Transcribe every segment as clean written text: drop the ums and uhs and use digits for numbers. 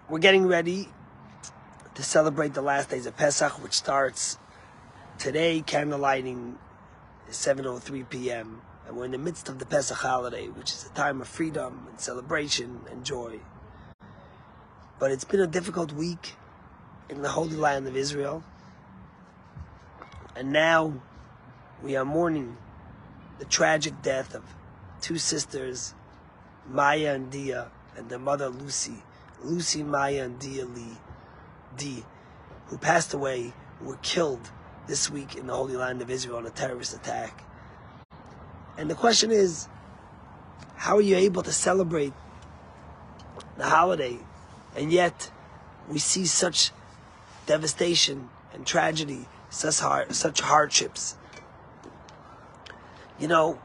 We're getting ready to celebrate the last days of Pesach, which starts today. Candle lighting is 7:03 p.m. and we're in the midst of the Pesach holiday, which is a time of freedom and celebration and joy. But it's been a difficult week in the Holy Land of Israel, and now we are mourning the tragic death of two sisters, Maia and Dia, and their mother Lucy, Maia and Dia Lee, who passed away, who were killed this week in the Holy Land of Israel in a terrorist attack. And the question is, how are you able to celebrate the holiday, and yet we see such devastation and tragedy, such hardships? You know,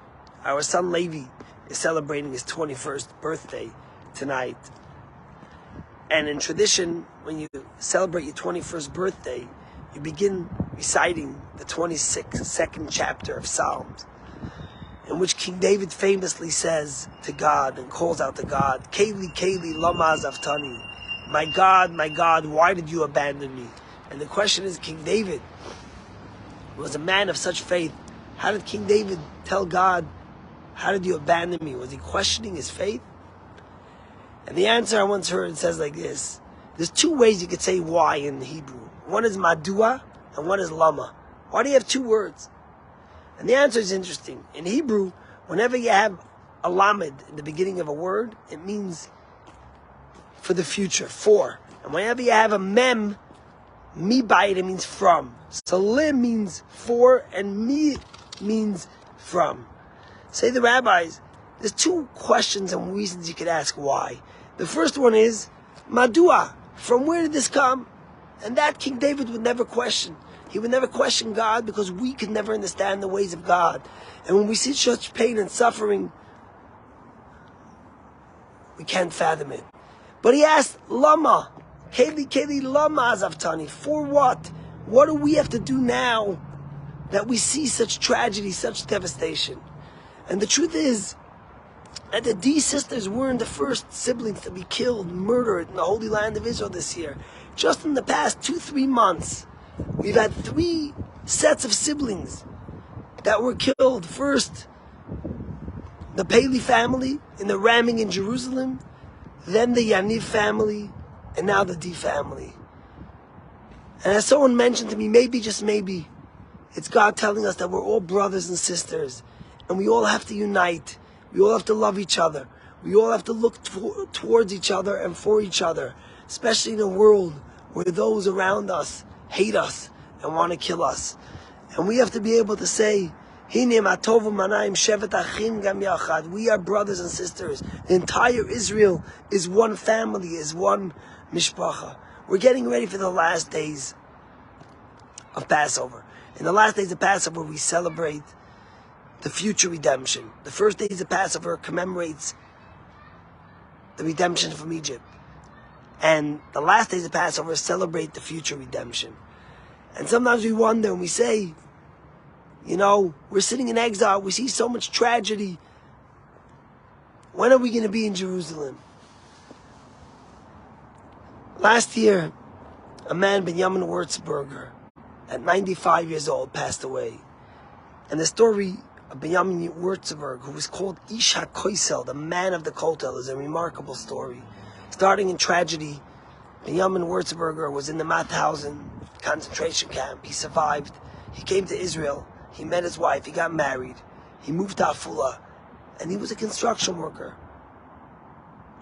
our son Levi is celebrating his 21st birthday tonight. And in tradition, when you celebrate your 21st birthday, you begin reciting the 22nd chapter of Psalms, in which King David famously says to God and calls out to God, Keli, Keli, lama azaftani. My God, why did you abandon me? And the question is, King David was a man of such faith. How did King David tell God, how did you abandon me? Was he questioning his faith? And the answer I once heard says like this: there's two ways you could say why in Hebrew. One is madua and one is lama. Why do you have two words? And the answer is interesting. In Hebrew, whenever you have a lamed in the beginning of a word, it means for the future, for. And whenever you have a mem, mi bayit, it means from. So lim means for and mi means from. Say the rabbis, there's two questions and reasons you could ask why. The first one is, madua, from where did this come? And that King David would never question. He would never question God, because we could never understand the ways of God. And when we see such pain and suffering, we can't fathom it. But he asked, lama, keli lama azaftani, for what? What do we have to do now that we see such tragedy, such devastation? And the truth is that the D sisters weren't the first siblings to be killed, murdered in the Holy Land of Israel this year. Just in the past 2-3 months, we've had 3 sets of siblings that were killed. First, the Paley family in the ramming in Jerusalem, then the Yaniv family, and now the D family. And as someone mentioned to me, maybe, just maybe, it's God telling us that we're all brothers and sisters, and we all have to unite. We all have to love each other. We all have to look towards each other and for each other, especially in a world where those around us hate us and want to kill us. And we have to be able to say, we are brothers and sisters. The entire Israel is one family, is one mishpacha. We're getting ready for the last days of Passover. In the last days of Passover, we celebrate the future redemption. The first days of Passover commemorates the redemption from Egypt. And the last days of Passover celebrate the future redemption. And sometimes we wonder and we say, you know, we're sitting in exile, we see so much tragedy. When are we going to be in Jerusalem? Last year, a man, Benjamin Wurzberger, at 95 years old, passed away. And the story of Benjamin Wurzberger, who was called Ish HaKoisel, the man of the Kotel, is a remarkable story. Starting in tragedy, Benjamin Wurzberger was in the Mauthausen concentration camp. He survived. He came to Israel. He met his wife. He got married. He moved to Afula. And he was a construction worker.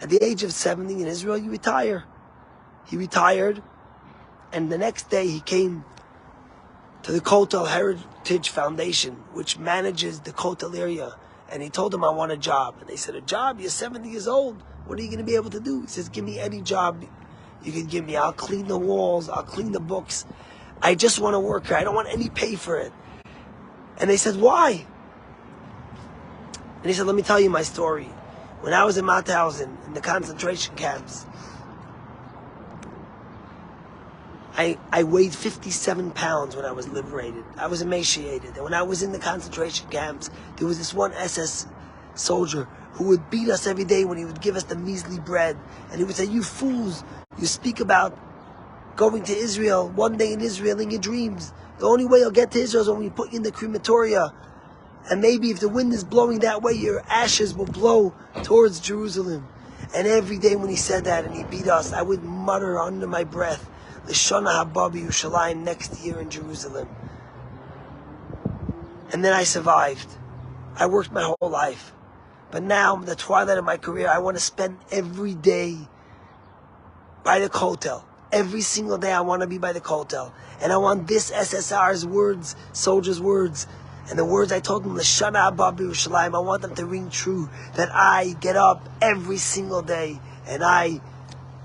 At the age of 70 in Israel, you retire. He retired. And the next day he came to the Kotel Heritage Foundation, which manages the Kotel area. And he told them, I want a job. And they said, a job? You're 70 years old. What are you going to be able to do? He says, give me any job you can give me. I'll clean the walls. I'll clean the books. I just want to work here. I don't want any pay for it. And they said, why? And he said, let me tell you my story. When I was in Mauthausen, in the concentration camps, I weighed 57 pounds when I was liberated. I was emaciated. And when I was in the concentration camps, there was this one SS soldier who would beat us every day when he would give us the measly bread. And he would say, you fools, you speak about going to Israel, one day in Israel in your dreams. The only way you'll get to Israel is when we put you in the crematoria. And maybe if the wind is blowing that way, your ashes will blow towards Jerusalem. And every day when he said that and he beat us, I would mutter under my breath, L'shana haba b'Yerushalayim, next year in Jerusalem. And then I survived. I worked my whole life. But now, in the twilight of my career, I want to spend every day by the kotel. Every single day I want to be by the kotel. And I want this SSR's words, soldiers' words, and the words I told them, L'shana haba b'Yerushalayim, I want them to ring true. That I get up every single day and I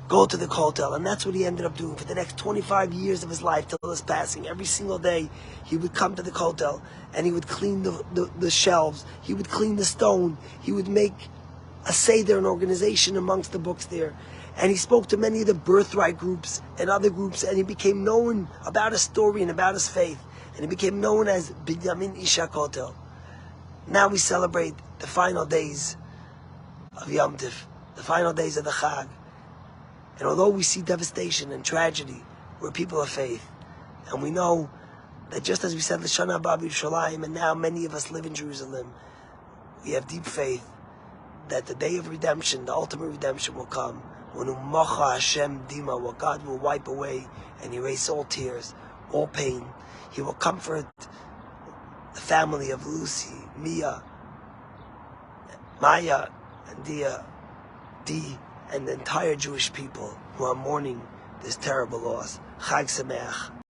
go to the kotel. And that's what he ended up doing for the next 25 years of his life till his passing. Every single day he would come to the kotel and he would clean the shelves. He would clean the stone. He would make a seder, an organization amongst the books there. And he spoke to many of the birthright groups and other groups, and he became known about his story and about his faith. And he became known as Binyamin Isha Kotel. Now we celebrate the final days of Yom Tif, the final days of the Chag. And although we see devastation and tragedy, we're people of faith. And we know that just as we said, L'shana haba b'Yerushalayim, and now many of us live in Jerusalem, we have deep faith that the day of redemption, the ultimate redemption will come, when Umacha Hashem Dima, what God will wipe away and erase all tears, all pain. He will comfort the family of Lucy, Mia, Maia, and Dee, and the entire Jewish people who are mourning this terrible loss. Chag Sameach.